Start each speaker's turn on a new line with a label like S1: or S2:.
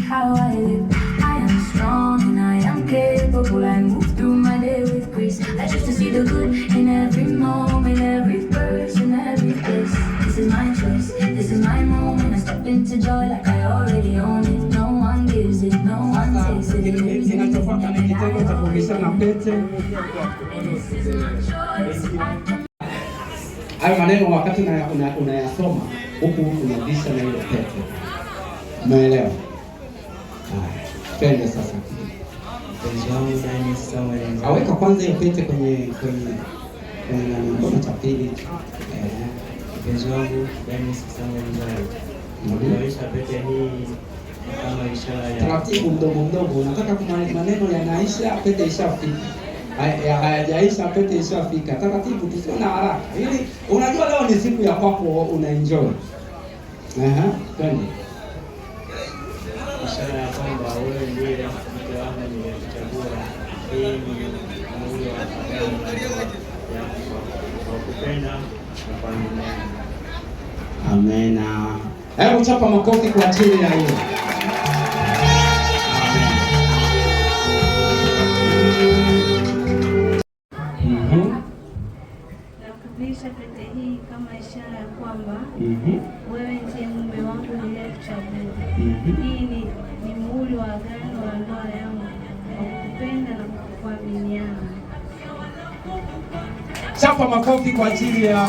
S1: How I live, I am strong and I am capable. I move through my day with grace. I choose to see the good in every moment, every person, every place. This is my choice, this is my moment. I step into joy like I already own it. No one gives it, no one takes it.
S2: Kinachofuata ni kitendo cha kuvishana pete. Hayo maneno wakati unayasoma huku unavisha na ile pete. Umeelewa? Twende sasa. Aweka kwanza hiyo pete kwenye mkono cha pili.
S3: Mpenzi wangu Dennis Samuel Naisha pete hii kama ishara ya
S2: taratibu mdogo. Nataka kumaliza maneno yanaisha, pete ishafika. Hayajaisha, pete ishafika. Taratibu, tusio na haraka. Ili unajua leo ni siku ya kwako, una enjoy. Twende.
S3: Ishara ya kwamba wewe ndiye mke wangu niliyechagua. Hii ni moyo wa kupenda na kuaminiana.
S2: Amena. Hebu chapa makofi kwa ajili ya hiyo.
S4: Nakuvalisha pete hii kama ishara ya kwamba wewe ndiye mume wangu niliyekuchagua. Hii ni muhuri wa agano la ndoa yangu wa kukupenda na kukuaminiana.
S2: Chapa makofi kwa ajili ya